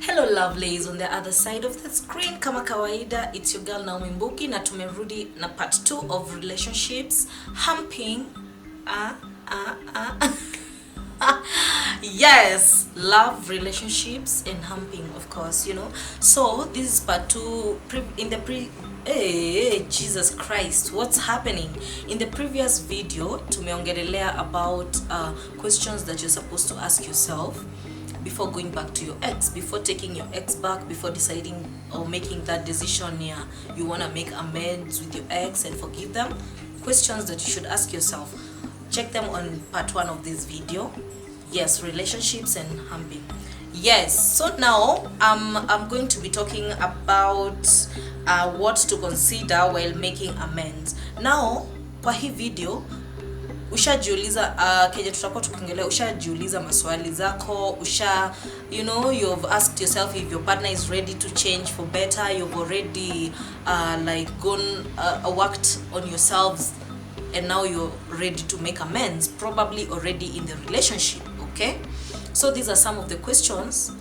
Hello lovelies on the other side of the screen, kama kawaida, it's your girl Naomi Mbuki na tumerudi na part 2 of relationships, humping, yes, love, relationships and humping, of course, so this is part 2 hey, Jesus Christ, what's happening? In the previous video tumeongelelea about questions that you're supposed to ask yourself before going back to your ex, before taking your ex back, before deciding or making that decision, you want to make amends with your ex and forgive them. Questions that you should ask yourself. Check them on part 1 of this video. Yes, relationships and humping. Yes, so now I'm going to be talking about what to consider while making amends. Now kwa hii video ushajiuliza kenye tutakuwa tukiongelea, ushajiuliza maswali zako, you've asked yourself if your partner is ready to change for better. You've already worked on yourselves and now you're ready to make amends, probably already in the relationship. Okay, so these are some of the questions,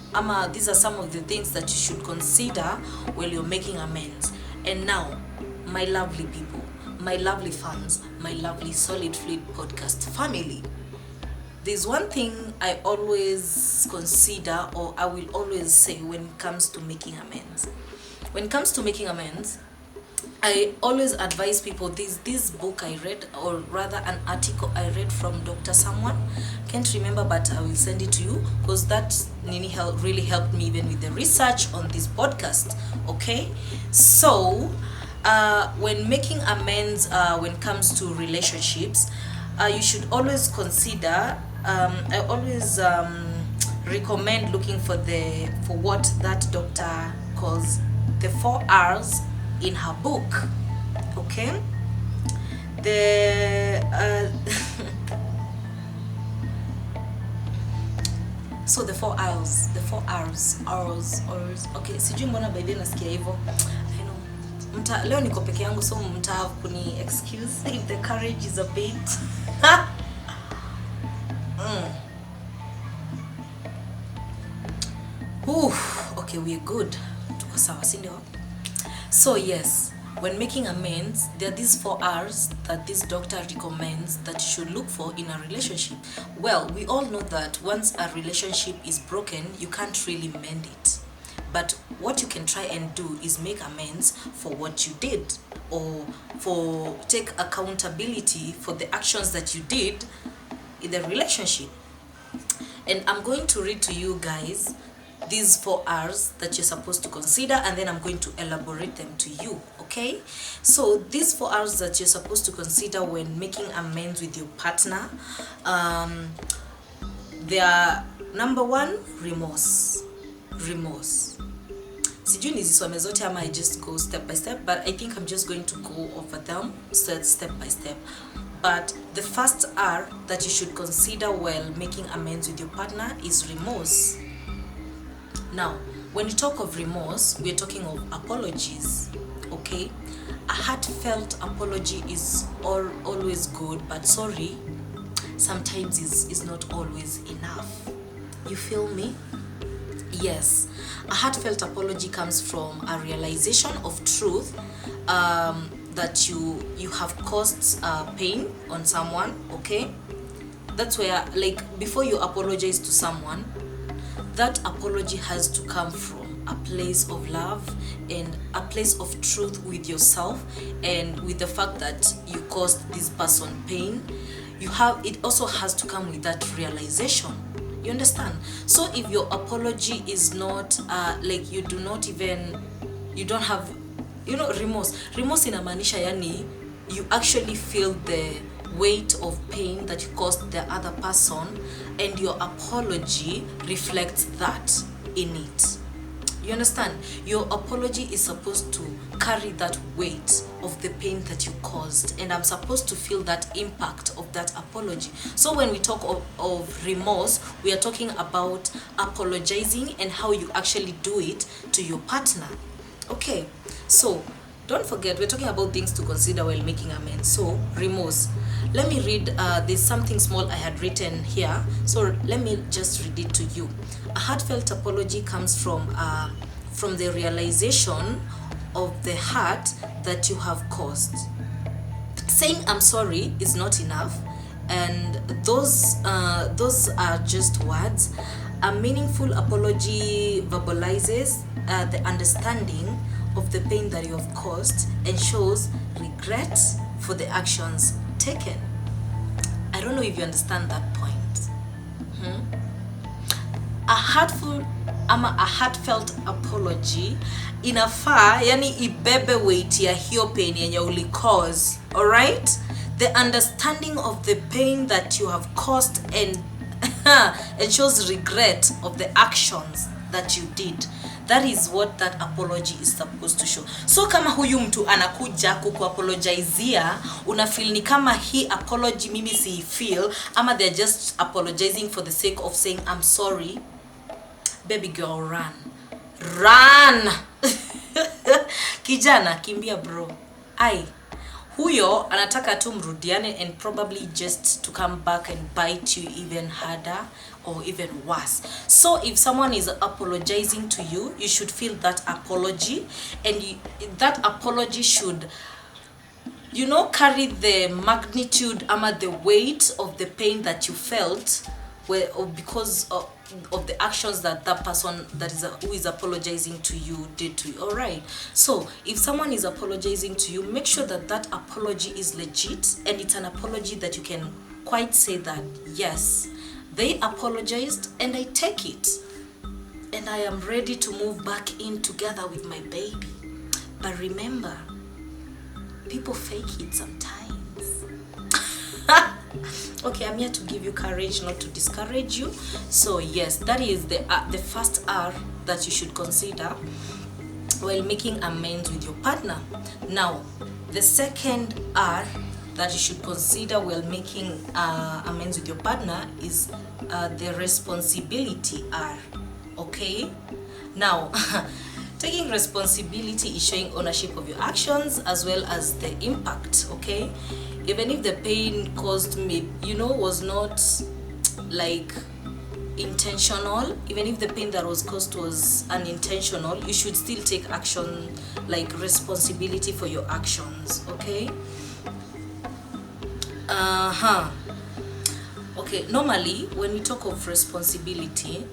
these are some of the things that you should consider while you're making amends. And now, my lovely people, my lovely fans, my lovely Solid Fluid podcast family, there's one thing I always consider, or I will always say when it comes to making amends. When it comes to making amends, I always advise people, this book I read, or rather an article I read from Dr. Someone, can't remember, but I will send it to you, because that really helped me even with the research on this podcast. Okay, so when making amends, when it comes to relationships, you should always consider, I always recommend looking for what that doctor calls the 4 R's in her book. Okay, so the 4 R's, okay, sijui mbona by then nasikia hivyo. I know leo niko peke yangu, so mta kuni excuse if the courage is a bit okay, we're good, tuko sawa, si ndio? So yes, when making amends, there are these 4 R's that this doctor recommends that you should look for in a relationship. Well, we all know that once a relationship is broken, you can't really mend it. But what you can try and do is make amends for what you did, or take accountability for the actions that you did in the relationship. And I'm going to read to you guys these 4 R's that you're supposed to consider, and then I'm going to elaborate them to you. Okay, so these 4 R's that you're supposed to consider when making amends with your partner, they are: number 1, remorse. Sijui nizisome zote ama I just go step by step, but I think I'm just going to go over them step by step. But the first R that you should consider while making amends with your partner is remorse. Now, when you talk of remorse, we're talking of apologies. Okay, a heartfelt apology is always good, but sorry sometimes is not always enough. You feel me? Yes, a heartfelt apology comes from a realization of truth, that you have caused pain on someone. Okay, that's where, like, before you apologize to someone, that apology has to come from a place of love and a place of truth with yourself, and with the fact that you caused this person pain. It also has to come with that realization. You understand? So if your apology is not you don't have remorse inamaanisha, yani you actually feel the weight of pain that you caused the other person, and your apology reflects that in it. You understand? Your apology is supposed to carry that weight of the pain that you caused, and I'm supposed to feel that impact of that apology. So when we talk of remorse, we are talking about apologizing and how you actually do it to your partner. Okay, so don't forget, we're talking about things to consider while making amends. So remorse. Let me read, there's something small I had written here, so let me just read it to you. A heartfelt apology comes from the realization of the hurt that you have caused. Saying I'm sorry is not enough, and those are just words. A meaningful apology verbalizes the understanding of the pain that you have caused and shows regret for the actions taken. I don't know if you understand that point. A heartfelt apology inafaa yani ibebe weight ya hiyo pain yenye uli cause. All right, the understanding of the pain that you have caused and it shows regret of the actions that you did. That is what that apology is supposed to show. So kama huyu mtu anakuja kukuapologizia, una feel ni kama hii apology mimi si feel, ama they're just apologizing for the sake of saying I'm sorry, baby girl, run. Kijana, kimbia bro. Huyo anataka tu mrudiane and probably just to come back and bite you even harder or even worse. So if someone is apologizing to you, you should feel that apology, and that apology should, carry the magnitude ama the weight of the pain that you felt because of the actions that person who is apologizing to you did to you. All right, so if someone is apologizing to you, make sure that that apology is legit, and it's an apology that you can quite say that yes, they apologized and I take it, and I am ready to move back in together with my baby. But remember, people fake it sometimes. Okay, I'm here to give you courage, not to discourage you. So yes, that is the first R that you should consider while making amends with your partner. Now, the second R that you should consider while making amends with your partner is the responsibility R. Okay? Now, taking responsibility is showing ownership of your actions as well as the impact. Okay? Even if the pain caused me, was not like intentional, even if the pain that was caused was unintentional, you should still take action, like responsibility for your actions. Okay? Okay, normally when we talk of responsibility,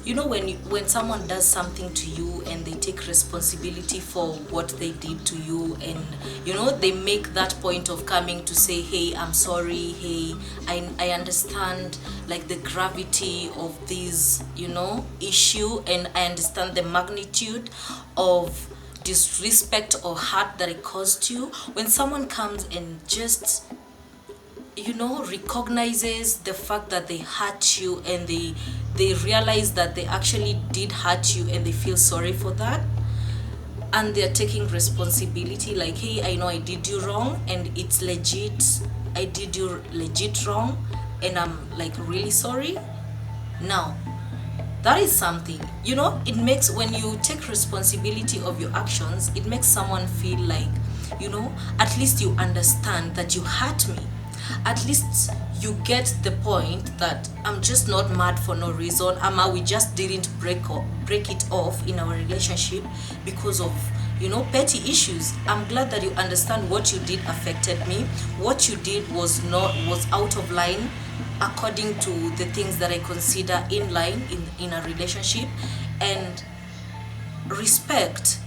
when someone does something to you and they take responsibility for what they did to you, and they make that point of coming to say, hey, I'm sorry, hey, I understand like the gravity of this issue, and I understand the magnitude of disrespect or hurt that it caused you. When someone comes and just recognizes the fact that they hurt you, and they realize that they actually did hurt you, and they feel sorry for that, and they're taking responsibility, like, hey, I know I did you wrong, and it's legit, I did you legit wrong, and I'm like really sorry. Now, that is something, it makes, when you take responsibility of your actions, it makes someone feel like, at least you understand that you hurt me. At least you get the point that I'm just not mad for no reason, ama we just didn't break it off in our relationship because of petty issues. I'm glad that you understand what you did affected me. What you did was out of line according to the things that I consider in line in a relationship. And respect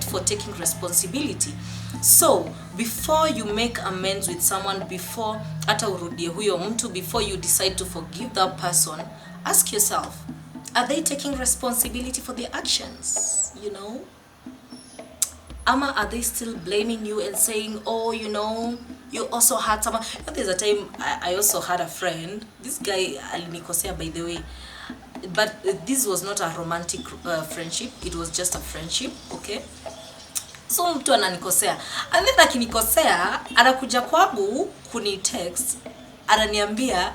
for taking responsibility. So before you make amends with someone, before hata urudie huyo mtu, before you decide to forgive that person, ask yourself, are they taking responsibility for their actions? Ama are they still blaming you and saying, oh, you also had someone. There's a time I also had a friend, this guy alinikosea, by the way, but this was not a romantic friendship, it was just a friendship. Okay, so mtu ananikosea, and then akinikosea anakuja kwangu kuni text ananiambia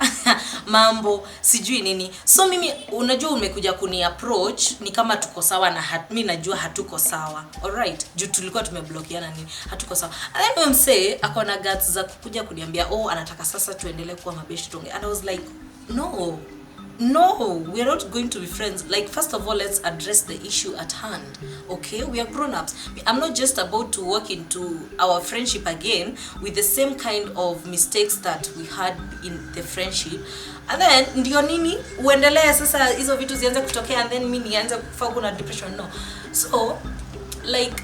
mambo sijui nini. So mimi unajua umekuja kuni approach ni kama tuko sawa na mimi najua hatuko sawa. Alright, juu tulikuwa tumeblokiana nini, hatuko sawa. And then msee akona guts za kukuja kuniambia anataka sasa tuendelee kuwa mabeshi tonge. And I was like, no, we are not going to be friends. Like, first of all, let's address the issue at hand. Okay, we are grown-ups. I'm not just about to walk into our friendship again with the same kind of mistakes that we had in the friendship. And then ndio nini uendelee sasa hizo vitu zianze kutokea, and then mimi nianze kufa kuna depression. No. So like,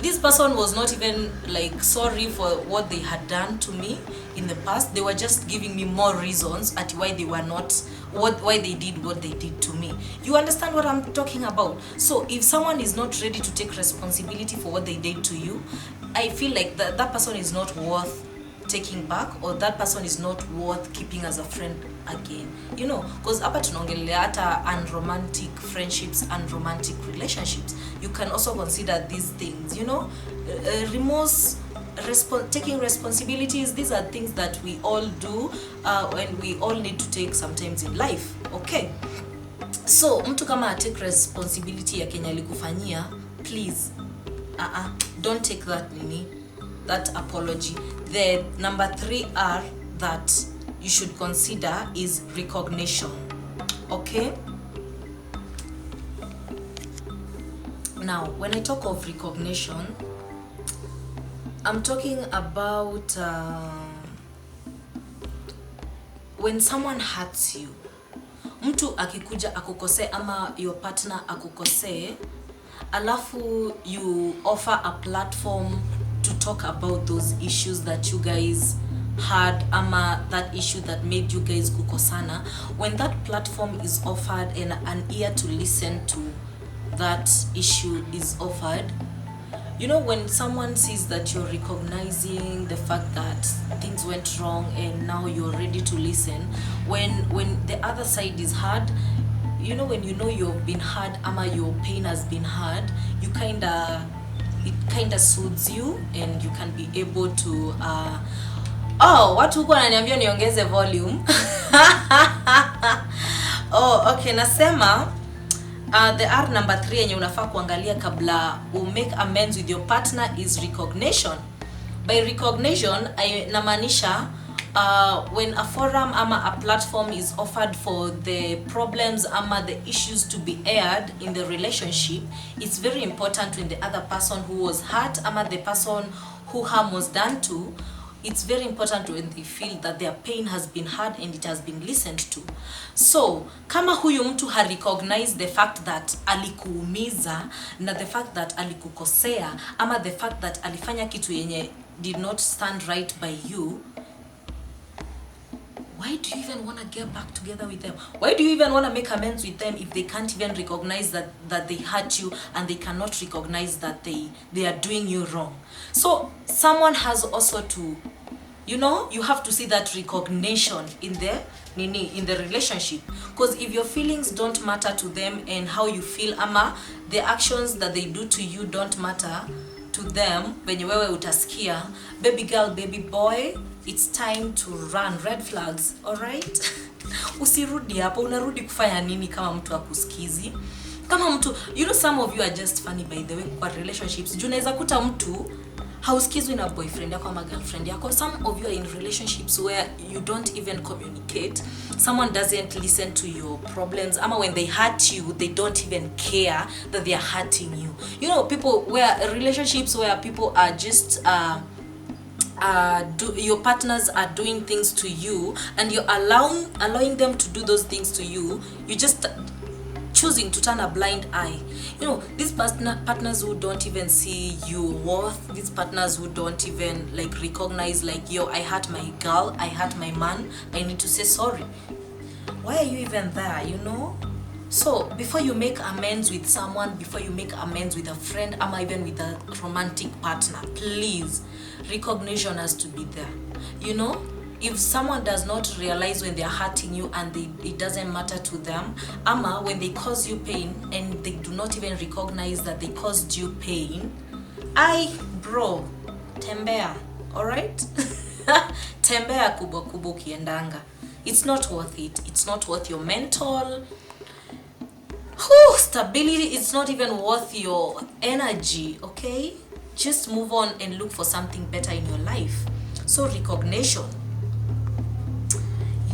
this person was not even like sorry for what they had done to me in the past. They were just giving me more reasons at why they were not why they did what they did to me. You understand what I'm talking about? So if someone is not ready to take responsibility for what they did to you, I feel like that person is not worth taking back, or that person is not worth keeping as a friend again. You know, because hapa tunaongelea hata unromantic friendships, unromantic relationships. You can also consider these things, you know. Remorse, taking responsibilities, these are things that we all do and we all need to take sometimes in life. Okay, so mtu kama take responsibility ya Kenya alikufanyia, please don't take that apology. The number 3 R that you should consider is recognition. Okay, now when I talk of recognition, I'm talking about when someone hurts you. Mtu akikuja akukosea ama your partner akukosea, alafu you offer a platform to talk about those issues that you guys had, ama that issue that made you guys kukosana. When that platform is offered and an ear to listen to that issue is offered, you know, when someone sees that you're recognizing the fact that things went wrong and now you're ready to listen, when the other side is hard, you know, when you know you've been hard ama your pain has been hard, you it kinda soothes you and you can be able to watu huko wananiambia niongeze volume. Okay, nasema the R number 3 yenye unafaa kuangalia kabla make amends with your partner is recognition. By recognition, namaanisha when a forum ama a platform is offered for the problems ama the issues to be aired in the relationship, it's very important when the other person who was hurt ama the person who harm was done to, it's very important when they feel that their pain has been heard and it has been listened to. So kama huyu mtu recognize the fact that alikuumiza na the fact that alikukosea ama the fact that alifanya kitu yenye did not stand right by you, why do you even want to get back together with them? Why do you even want to make amends with them if they can't even recognize that they hurt you and they cannot recognize that they are doing you wrong? So someone has also to, you know, you have to see that recognition in the relationship. Because if your feelings don't matter to them and how you feel ama the actions that they do to you don't matter to them, venye wewe utasikia, baby girl, baby boy, it's time to run. Red flags, alright? Usirudi hapo, unarudi kufanya nini kama mtu akusikizi? Kama mtu, you know, some of you are just funny by the way kwa relationships. Juu unaweza kuta mtu hausikizwi na boyfriend yako ama girlfriend yako. Some of you are in relationships where you don't even communicate. Someone doesn't listen to your problems. Ama when they hurt you, they don't even care that they are hurting you. You know, relationships where people are just your partners are doing things to you and you're allowing them to do those things to you. You just choosing to turn a blind eye. You know, these partners who don't even see your worth, these partners who don't even like recognize like, yo, I hurt my girl, I hurt my man, I need to say sorry. Why are you even there, you know? So before you make amends with someone, before you make amends with a friend or even with a romantic partner, please, recognition has to be there. You know, if someone does not realize when they are hurting you and it doesn't matter to them, ama when they cause you pain and they do not even recognize that they caused you pain, bro, tembea, alright? tembea kubwa kubwa ukiendanga. It's not worth it. It's not worth your mental stability. It's not even worth your energy, okay? Just move on and look for something better in your life. So recognition.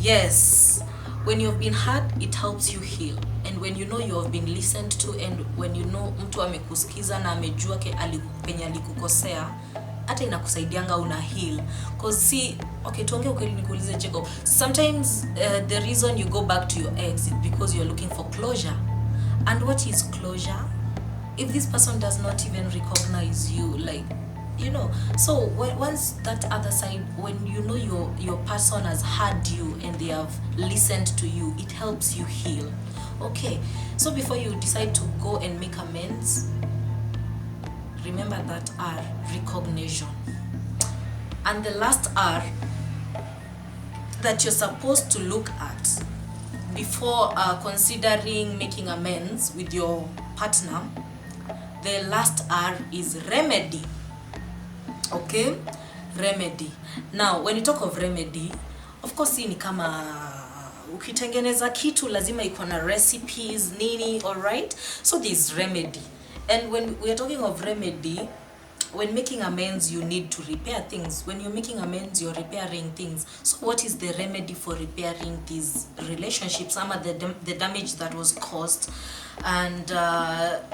Yes, when you've been hurt, it helps you heal. And when you know you have been listened to, and when you know mtu amekusikiza na amejua penye alikukosea, hata inakusaidianga una heal. Cause see, okay, tuongee ukweli nikuulize Jacob. Sometimes the reason you go back to your ex is because you're looking for closure. And what is closure? If this person does not even recognize you, like, you know. So once that other side, when you know your person has heard you and they have listened to you, it helps you heal. Okay, so before you decide to go and make amends, remember that R, recognition. And the last R that you're supposed to look at before considering making amends with your partner, the last R is remedy. Okay, remedy. Now when you talk of remedy, of course hii ni kama ukitengeneza kitu lazima iko na recipes nini, all right? So this remedy. And when we are talking of remedy, when making amends, you need to repair things. When you're making amends, you're repairing things. So what is the remedy for repairing these relationships, some of the damage that was caused, and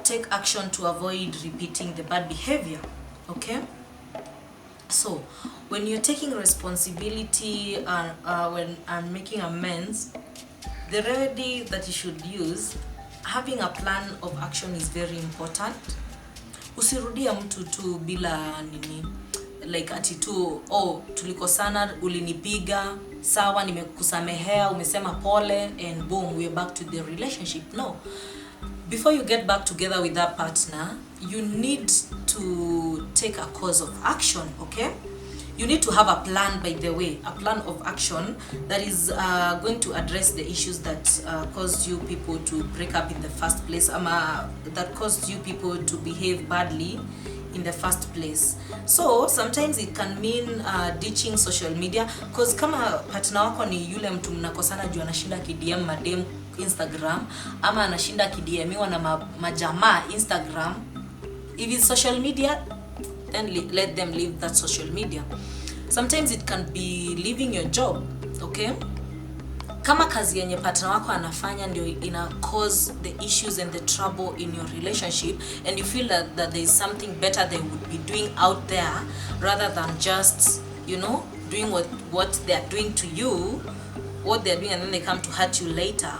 take action to avoid repeating the bad behavior? Okay, so when you're taking responsibility and when making amends, the remedy that you should use, having a plan of action is very important. Usirudia mtu tu bila nini, like ati tu tulikosana, ulinipiga, sawa, nimekusamehea, umesema pole, and boom, we're back to the relationship. No, before you get back together with that partner, you need to take a course of action. Okay, you need to have a plan, by the way, a plan of action that is going to address the issues that caused you people to break up in the first place, that caused you people to behave badly in the first place. So sometimes it can mean ditching social media, because kama partner wako ni yule mtu mnakosana juu anashinda kidm madem Instagram, ama anashinda kidmiwa na majamaa Instagram, if it's social media, then let them leave that social media. Sometimes it can be leaving your job, okay? Kama kazi yenye partner wako anafanya ndio ina cause the issues and the trouble in your relationship, and you feel that there is something better they would be doing out there rather than just, you know, doing what they are doing to you, what they are doing, and then they come to hurt you later.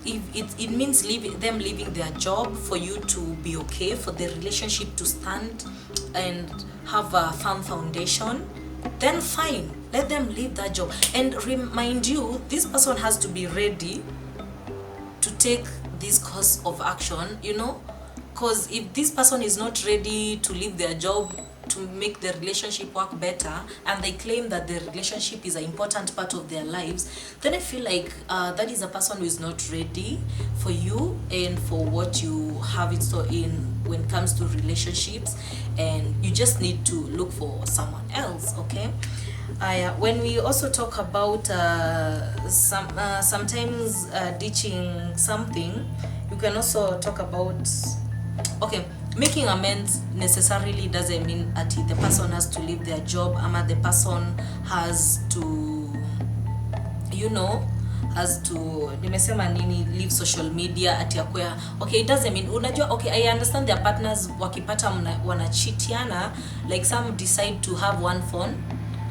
If it means them leaving their job for you to be okay, for the relationship to stand and have a firm foundation, then fine, let them leave that job. And remind you, this person has to be ready to take this course of action, you know, because if this person is not ready to leave their job to make the relationship work better, and they claim that the relationship is an important part of their lives, then I feel like that is a person who is not ready for you and for what you have in store when it comes to relationships, and you just need to look for someone else. Okay, when we also talk about sometimes ditching something, you can also talk about, okay, making amends necessarily doesn't mean that the person has to leave their job, ama the person has to, you know, nimesema nini, leave social media ati akwea. Okay, it doesn't mean, unajua, okay, I understand their partners wakipata wanachitiana, like some decide to have one phone,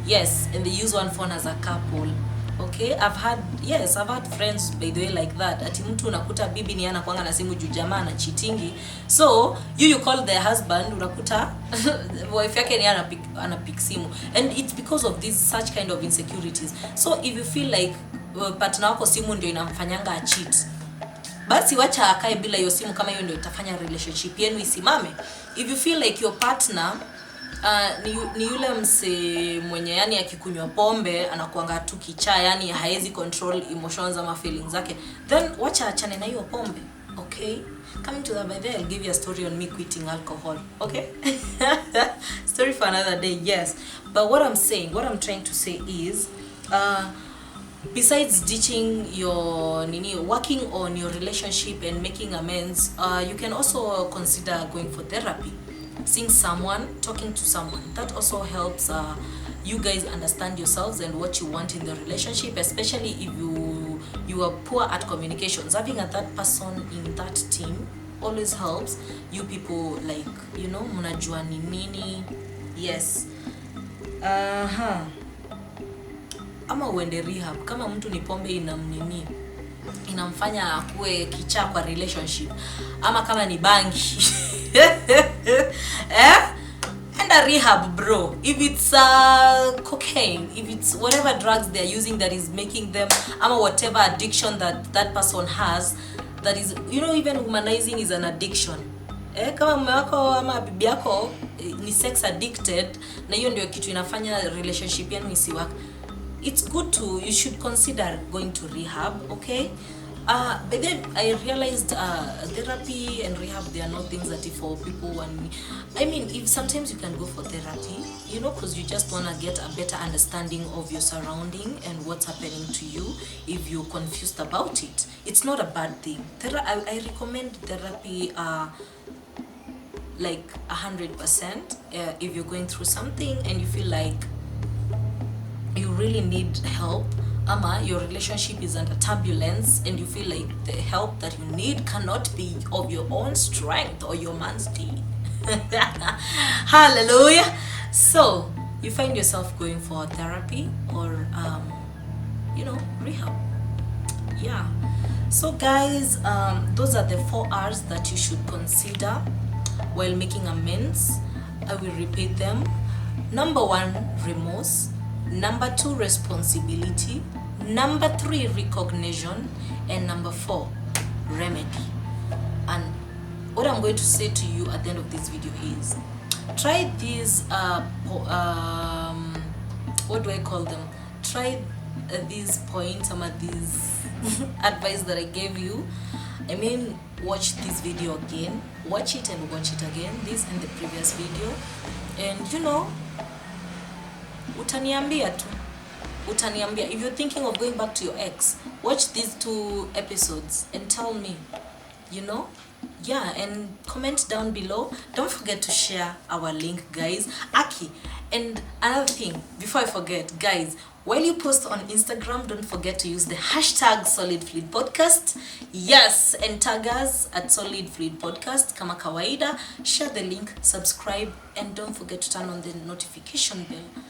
yes, and they use one phone as a couple. Okay, I've had friends, by the way, like that. Ati mtu unakuta bibi ni anakuanga na simu juu jamaa na cheatingi. So, you call the husband, unakuta wife yake ni anapick simu. And it's because of such kind of insecurities. So, if you feel like partner wako simu ndio inamfanyanga cheat, basi wacha akae bila hiyo simu, kama hiyo ndio itafanya relationship yenu isimame. If you feel like your partner ni yule mse mwenye yani akikunywa pombe anakuanga tu kichaa, yani haezi control emotions ama feelings zake, then wacha achane na hiyo pombe. Okay, Coming to that, by then I'll give you a story on me quitting alcohol. Okay. Story for another day. Yes, but what I'm trying to say is, besides ditching your working on your relationship and making amends, you can also consider going for therapy, seeing someone, talking to someone. That also helps you guys understand yourselves and what you want in the relationship, especially if you are poor at communications. Having a third person in that team always helps you people, like, mnajua ni nini. Yes. Ama uende rehab kama mtu ni pombe inamfanya akuwe kichaa kwa relationship, ama kama ni bangi enda rehab bro. If it's cocaine, if it's whatever drugs they're using that is making them, ama whatever addiction that person has, that is, even womanizing is an addiction. Kama mume wako ama bibi yako ni sex addicted, na hiyo ndio kitu inafanya relationship yenu isiwork, it's good you should consider going to rehab, okay? But then I realized therapy and rehab, they are not things that if for people if sometimes you can go for therapy, because you just want to get a better understanding of your surrounding and what's happening to you. If you're confused about it, it's not a bad thing. I recommend therapy like 100%. If you're going through something and you feel like you really need help, ama your relationship is under turbulence and you feel like the help that you need cannot be of your own strength or your man's deed. Hallelujah. So you find yourself going for therapy or rehab. Yeah. So guys, those are the 4 R's that you should consider while making amends. I will repeat them. Number 1, remorse. Number 2, responsibility. Number 3, recognition. And number 4, remedy. And what I'm going to say to you at the end of this video is, try these what do I call them? Try these points, some of these advice that I gave you. Watch this video again, watch it and watch it again, this and the previous video, and utaniambia if you're thinking of going back to your ex, watch these 2 episodes and tell me, and comment down below. Don't forget to share our link, guys. And another thing, before I forget, guys, while you post on Instagram, don't forget to use the hashtag Solid Fluid Podcast. Yes, and tag us at Solid Fluid Podcast. Kama kawaida, share the link, subscribe, and don't forget to turn on the notification bell.